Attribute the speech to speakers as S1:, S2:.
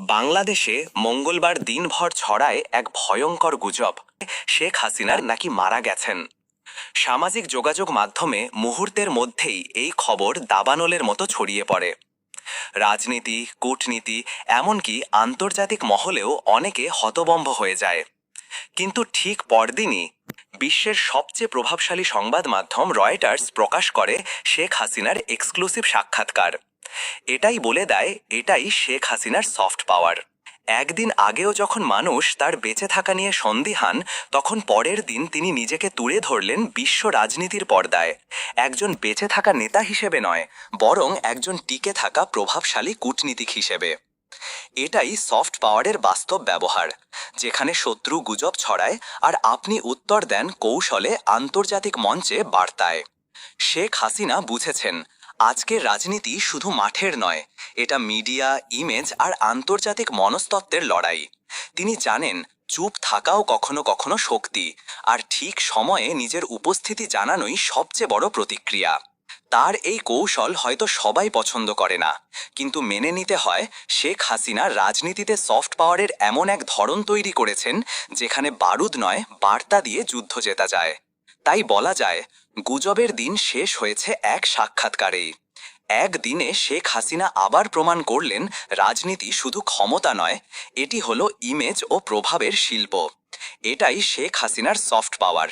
S1: বাংলাদেশে মঙ্গলবার দিনভর ছড়ায় এক ভয়ঙ্কর গুজব, শেখ হাসিনার নাকি মারা গেছেন। সামাজিক যোগাযোগ মাধ্যমে মুহূর্তের মধ্যেই এই খবর দাবানলের মতো ছড়িয়ে পড়ে। রাজনীতি, কূটনীতি, এমনকি আন্তর্জাতিক মহলেও অনেকে হতবম্ব হয়ে যায়। কিন্তু ঠিক পরদিনই বিশ্বের সবচেয়ে প্রভাবশালী সংবাদ মাধ্যম রয়টার্স প্রকাশ করে শেখ হাসিনার এক্সক্লুসিভ সাক্ষাৎকার। এটাই বলে দেয়, এটাই শেখ হাসিনার সফট পাওয়ার। একদিন আগেও যখন মানুষ তার বেঁচে থাকা নিয়ে সন্দিহান, তখন পরের দিন তিনি নিজেকে তুলে ধরলেন বিশ্ব রাজনীতির পর্দায় একজন বেঁচে থাকা নেতা হিসেবে নয়, বরং একজন টিকে থাকা প্রভাবশালী কূটনীতিক হিসেবে। এটাই সফট পাওয়ারের বাস্তব ব্যবহার, যেখানে শত্রু গুজব ছড়ায় আর আপনি উত্তর দেন কৌশলে, আন্তর্জাতিক মঞ্চে, বার্তায়। শেখ হাসিনা বুঝেছেন, আজকের রাজনীতি শুধু মাঠের নয়, এটা মিডিয়া, ইমেজ আর আন্তর্জাতিক মনস্তত্ত্বের লড়াই। তিনি জানেন, চুপ থাকাও কখনো কখনো শক্তি, আর ঠিক সময়ে নিজের উপস্থিতি জানানোই সবচেয়ে বড় প্রতিক্রিয়া। তার এই কৌশল হয়তো সবাই পছন্দ করে না, কিন্তু মেনে নিতে হয়, শেখ হাসিনা রাজনীতিতে সফট পাওয়ারের এমন এক ধরন তৈরি করেছেন, যেখানে বারুদ নয়, বার্তা দিয়ে যুদ্ধ জেতা যায়। তাই বলা যায়, গুজবের দিন শেষ হয়েছে এক সাক্ষাৎকারেই। একদিনে শেখ হাসিনা আবার প্রমাণ করলেন, রাজনীতি শুধু ক্ষমতা নয়, এটি হলো ইমেজ ও প্রভাবের শিল্প। এটাই শেখ হাসিনার সফট পাওয়ার,